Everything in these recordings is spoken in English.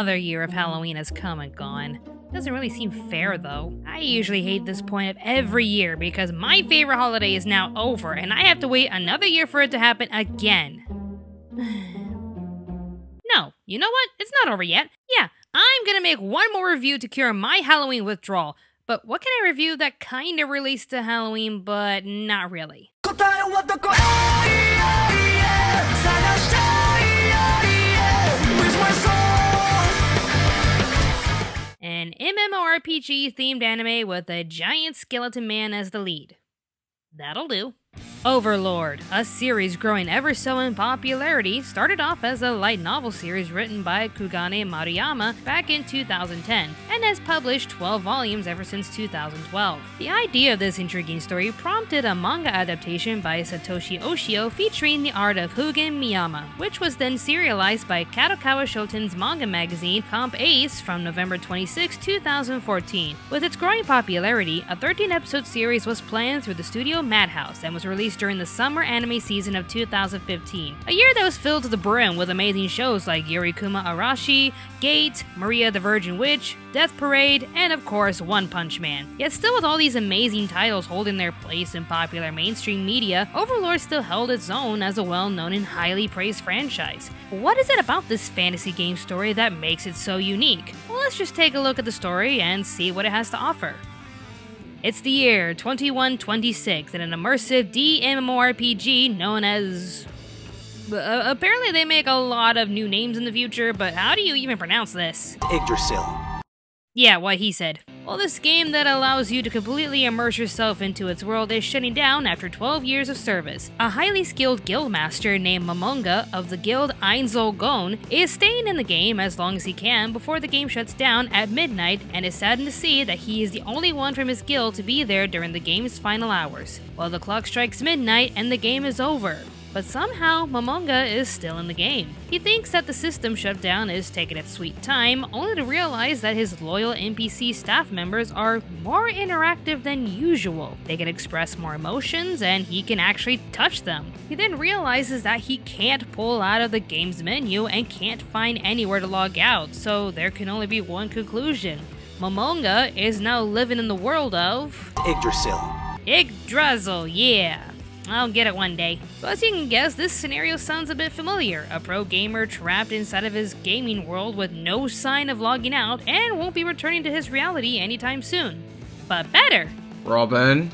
another year of Halloween has come and gone. Doesn't really seem fair though. I usually hate this point of every year because my favorite holiday is now over and I have to wait another year for it to happen again. No, you know what? It's not over yet. Yeah, I'm gonna make one more review to cure my Halloween withdrawal. But what can I review that kinda relates to Halloween, but not really? An MMORPG themed anime with a giant skeleton man as the lead. That'll do. Overlord, a series growing ever so in popularity, started off as a light novel series written by Kugane Maruyama back in 2010, and has published 12 volumes ever since 2012. The idea of this intriguing story prompted a manga adaptation by Satoshi Oshio featuring the art of Hugen Miyama, which was then serialized by Kadokawa Shoten's manga magazine Comp Ace from November 26, 2014. With its growing popularity, a 13-episode series was planned through the studio Madhouse and was released during the summer anime season of 2015, a year that was filled to the brim with amazing shows like Yurikuma Arashi, Gate, Maria the Virgin Witch, Death Parade, and of course One Punch Man. Yet still with all these amazing titles holding their place in popular mainstream media, Overlord still held its own as a well-known and highly praised franchise. What is it about this fantasy game story that makes it so unique? Well, let's just take a look at the story and see what it has to offer. It's the year 2126 and an immersive DMMORPG known as... apparently they make a lot of new names in the future, but how do you even pronounce this? Yggdrasil. Yeah, what he said. Well, this game that allows you to completely immerse yourself into its world is shutting down after 12 years of service. A highly skilled guildmaster named Momonga of the guild Ainzol Gon is staying in the game as long as he can before the game shuts down at midnight, and is saddened to see that he is the only one from his guild to be there during the game's final hours. Well, the clock strikes midnight and the game is over. But somehow, Momonga is still in the game. He thinks that the system shutdown is taking its sweet time, only to realize that his loyal NPC staff members are more interactive than usual. They can express more emotions, and he can actually touch them. He then realizes that he can't pull out of the game's menu and can't find anywhere to log out, so there can only be one conclusion. Momonga is now living in the world of... Yggdrasil. Yggdrasil, yeah. I'll get it one day. So as you can guess, this scenario sounds a bit familiar. A pro gamer trapped inside of his gaming world with no sign of logging out and won't be returning to his reality anytime soon. But better! Robin?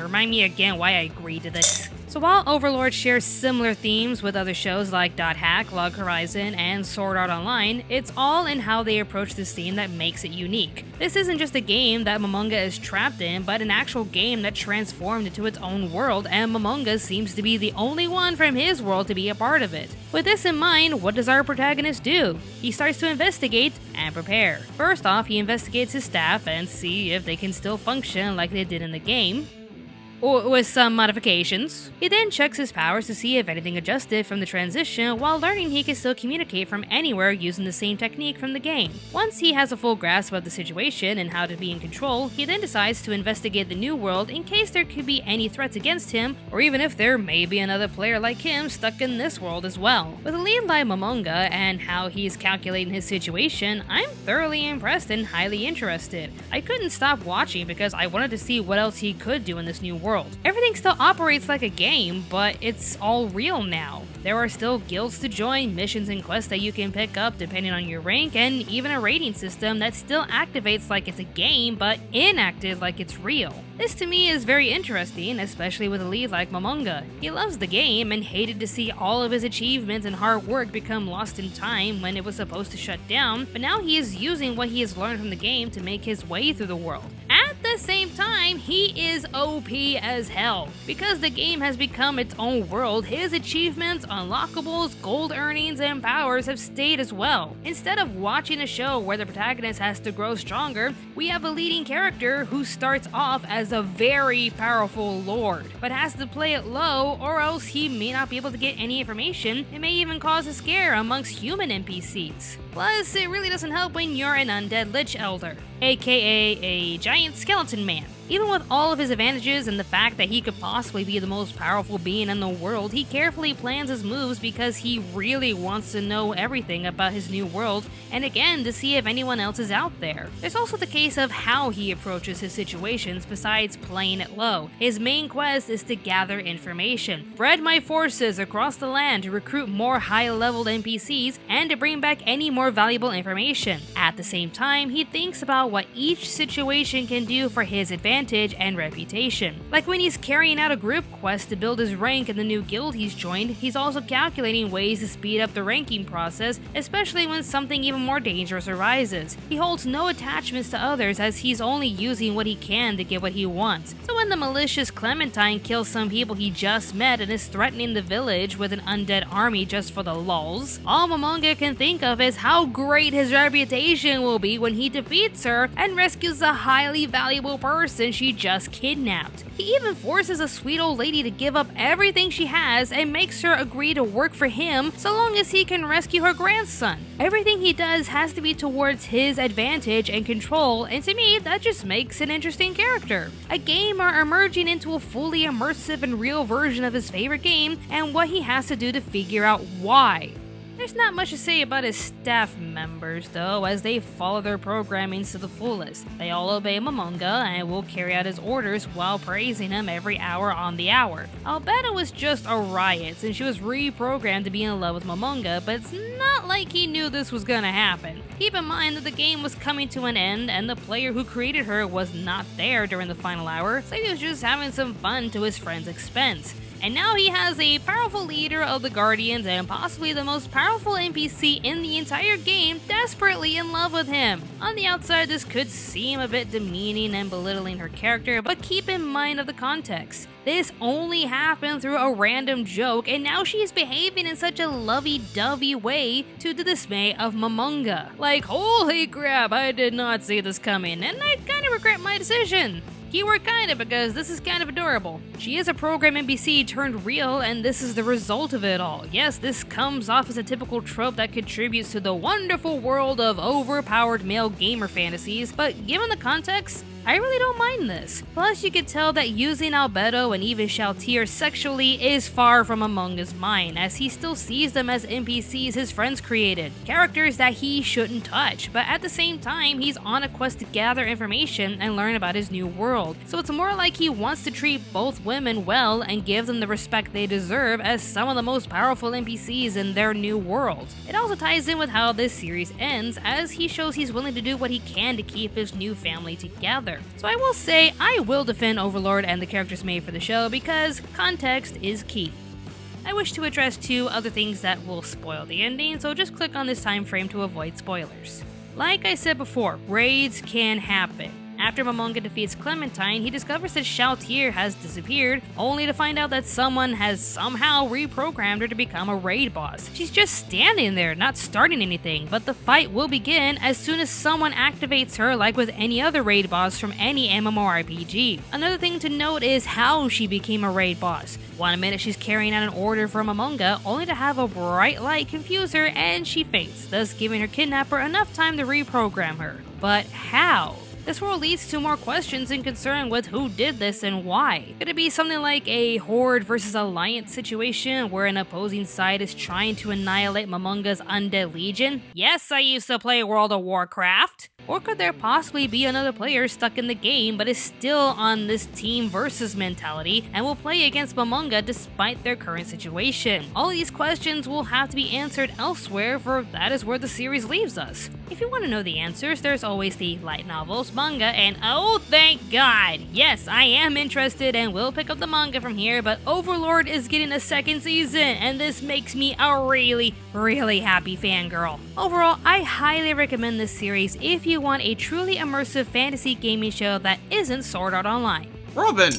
Remind me again why I agreed to this. So while Overlord shares similar themes with other shows like Dot Hack, Log Horizon, and Sword Art Online, it's all in how they approach this theme that makes it unique. This isn't just a game that Momonga is trapped in, but an actual game that transformed into its own world, and Momonga seems to be the only one from his world to be a part of it. With this in mind, what does our protagonist do? He starts to investigate and prepare. First off, he investigates his staff and see if they can still function like they did in the game, or with some modifications. He then checks his powers to see if anything adjusted from the transition, while learning he can still communicate from anywhere using the same technique from the game. Once he has a full grasp of the situation and how to be in control, he then decides to investigate the new world in case there could be any threats against him, or even if there may be another player like him stuck in this world as well. With a lead like Momonga and how he's calculating his situation, I'm thoroughly impressed and highly interested. I couldn't stop watching because I wanted to see what else he could do in this new world. Everything still operates like a game, but it's all real now. There are still guilds to join, missions and quests that you can pick up depending on your rank, and even a rating system that still activates like it's a game, but inactive like it's real. This to me is very interesting, especially with a lead like Momonga. He loves the game and hated to see all of his achievements and hard work become lost in time when it was supposed to shut down, but now he is using what he has learned from the game to make his way through the world. At the same time, he is OP as hell. Because the game has become its own world, his achievements, unlockables, gold earnings, and powers have stayed as well. Instead of watching a show where the protagonist has to grow stronger, we have a leading character who starts off as a very powerful lord, but has to play it low or else he may not be able to get any information. It may even cause a scare amongst human NPCs. Plus, it really doesn't help when you're an undead lich elder, aka a giant skeleton man. Even with all of his advantages and the fact that he could possibly be the most powerful being in the world, he carefully plans his moves because he really wants to know everything about his new world, and again, to see if anyone else is out there. There's also the case of how he approaches his situations besides playing it low. His main quest is to gather information, spread my forces across the land to recruit more high-leveled NPCs, and to bring back any more valuable information. At the same time, he thinks about what each situation can do for his advantage and reputation. Like when he's carrying out a group quest to build his rank in the new guild he's joined, he's also calculating ways to speed up the ranking process, especially when something even more dangerous arises. He holds no attachments to others as he's only using what he can to get what he wants. So when the malicious Clementine kills some people he just met and is threatening the village with an undead army just for the lulz, all Momonga can think of is how great his reputation will be when he defeats her and rescues a highly valuable person she just kidnapped. He even forces a sweet old lady to give up everything she has and makes her agree to work for him so long as he can rescue her grandson. Everything he does has to be towards his advantage and control, and to me, that just makes an interesting character. A gamer emerging into a fully immersive and real version of his favorite game, and what he has to do to figure out why. There's not much to say about his staff members, though, as they follow their programmings to the fullest. They all obey Momonga and will carry out his orders while praising him every hour on the hour. Albedo was just a riot since she was reprogrammed to be in love with Momonga, but it's not like he knew this was gonna happen. Keep in mind that the game was coming to an end and the player who created her was not there during the final hour, so he was just having some fun to his friend's expense. And now he has a powerful leader of the Guardians and possibly the most powerful NPC in the entire game desperately in love with him. On the outside, this could seem a bit demeaning and belittling her character, but keep in mind of the context. This only happened through a random joke, and now she is behaving in such a lovey-dovey way to the dismay of Momonga. Like, holy crap, I did not see this coming, and I kinda regret my decision. Keyword kinda, because this is kind of adorable. She is a program NPC turned real, and this is the result of it all. Yes, this comes off as a typical trope that contributes to the wonderful world of overpowered male gamer fantasies, but given the context, I really don't mind this. Plus, you could tell that using Albedo and even Shaltir sexually is far from Momonga's mind, as he still sees them as NPCs his friends created, characters that he shouldn't touch, but at the same time, he's on a quest to gather information and learn about his new world. So it's more like he wants to treat both women well and give them the respect they deserve as some of the most powerful NPCs in their new world. It also ties in with how this series ends, as he shows he's willing to do what he can to keep his new family together. So I will say I will defend Overlord and the characters made for the show because context is key. I wish to address two other things that will spoil the ending, so just click on this time frame to avoid spoilers. Like I said before, raids can happen. After Momonga defeats Clementine, he discovers that Shaltir has disappeared, only to find out that someone has somehow reprogrammed her to become a raid boss. She's just standing there, not starting anything, but the fight will begin as soon as someone activates her, like with any other raid boss from any MMORPG. Another thing to note is how she became a raid boss. One minute she's carrying out an order for Momonga, only to have a bright light confuse her and she faints, thus giving her kidnapper enough time to reprogram her. But how? This world leads to more questions and concern with who did this and why. Could it be something like a Horde versus Alliance situation where an opposing side is trying to annihilate Momonga's undead legion? Yes, I used to play World of Warcraft. Or could there possibly be another player stuck in the game but is still on this team versus mentality and will play against Momonga despite their current situation? All these questions will have to be answered elsewhere, for that is where the series leaves us. If you want to know the answers, there's always the light novels, manga, and oh thank god! Yes, I am interested and will pick up the manga from here, but Overlord is getting a second season and this makes me a really happy fangirl. Overall, I highly recommend this series if you want a truly immersive fantasy gaming show that isn't Sword Art Online. Robin!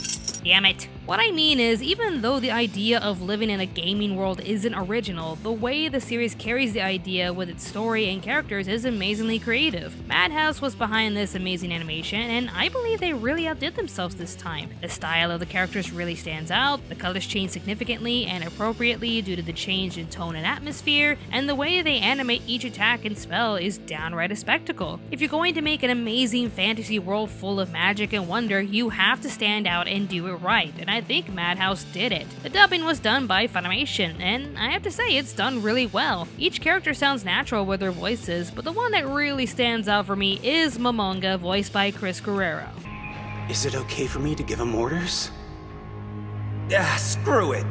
Damn it. What I mean is, even though the idea of living in a gaming world isn't original, the way the series carries the idea with its story and characters is amazingly creative. Madhouse was behind this amazing animation, and I believe they really outdid themselves this time. The style of the characters really stands out, the colors change significantly and appropriately due to the change in tone and atmosphere, and the way they animate each attack and spell is downright a spectacle. If you're going to make an amazing fantasy world full of magic and wonder, you have to stand out and do it right, and I think Madhouse did it. The dubbing was done by Funimation, and I have to say it's done really well. Each character sounds natural with their voices, but the one that really stands out for me is Momonga, voiced by Chris Guerrero. Is it okay for me to give him orders? Screw it.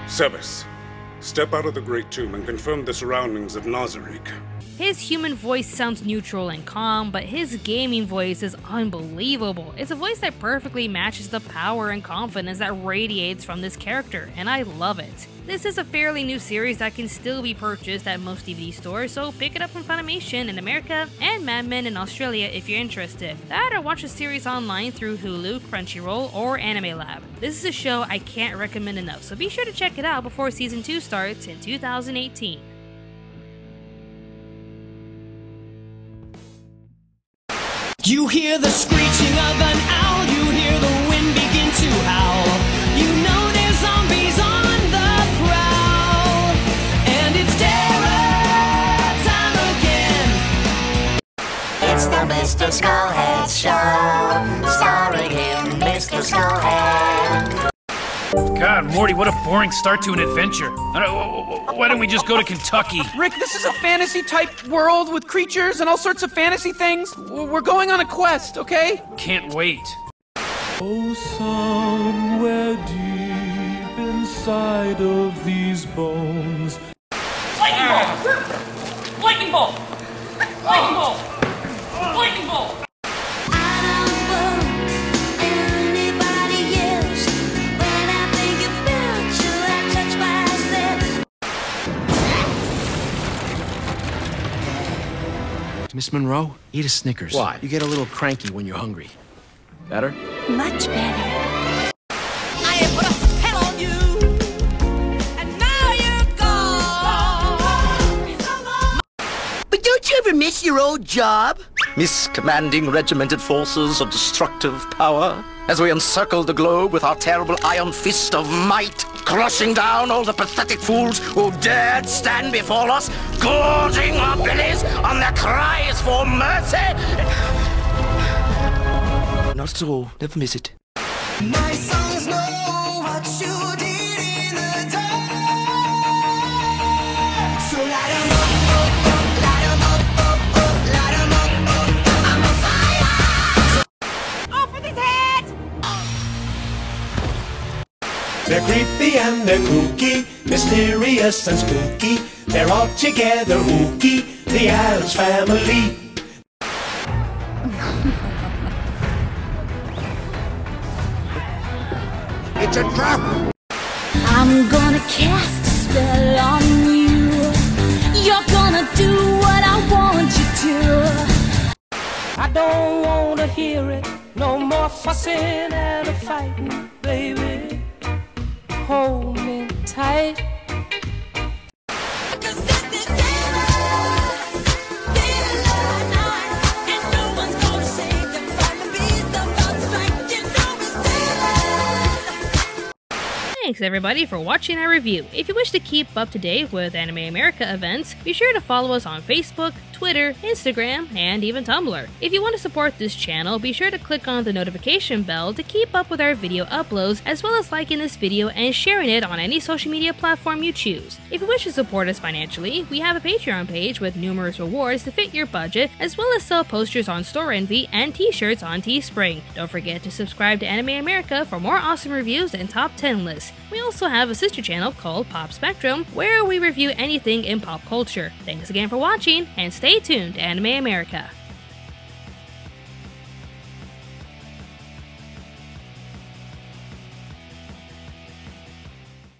Sebas, step out of the Great Tomb and confirm the surroundings of Nazarick. His human voice sounds neutral and calm, but his gaming voice is unbelievable. It's a voice that perfectly matches the power and confidence that radiates from this character, and I love it. This is a fairly new series that can still be purchased at most DVD stores, so pick it up from Funimation in America and Mad Men in Australia if you're interested. That or watch the series online through Hulu, Crunchyroll, or Anime Lab. This is a show I can't recommend enough, so be sure to check it out before Season 2 starts in 2018. You hear the screeching of an owl, you hear the wind begin to howl. You know there's zombies on the prowl, and it's terror time again. It's the Mr. Skullhead Show, starring him, Mr. Skullhead. God, Morty, what a boring start to an adventure. Why don't we just go to Kentucky? Rick, this is a fantasy-type world with creatures and all sorts of fantasy things. We're going on a quest, okay? Can't wait. Oh, somewhere deep inside of these bones. Lightning bolt! Lightning bolt! Lightning bolt! Lightning bolt! Miss Monroe, eat a Snickers. Why? You get a little cranky when you're hungry. Better? Much better. I have put a spell on you, and now you're gone. But don't you ever miss your old job? Miss commanding regimented forces of destructive power as we encircle the globe with our terrible iron fist of might, crushing down all the pathetic fools who dared stand before us, gorging our bellies on their cries for mercy. Not at all. Never miss it. My sons know what you did in the dark. So light 'em up, light 'em up, light 'em up, I'm on fire. Open his head. They're creepy and they're kooky, mysterious and spooky. They're all together ooky, the Addams Family. It's a trap! I'm gonna cast a spell on you. You're gonna do what I want you to. I don't wanna hear it. No more fussing and a fighting, baby. Hold me tight. Thanks everybody for watching our review. If you wish to keep up to date with Anime America events, be sure to follow us on Facebook, Twitter, Instagram, and even Tumblr. If you want to support this channel, be sure to click on the notification bell to keep up with our video uploads, as well as liking this video and sharing it on any social media platform you choose. If you wish to support us financially, we have a Patreon page with numerous rewards to fit your budget, as well as sell posters on Store Envy and t-shirts on Teespring. Don't forget to subscribe to Anime America for more awesome reviews and top 10 lists. We also have a sister channel called Pop Spectrum, where we review anything in pop culture. Thanks again for watching, and stay tuned to Anime America.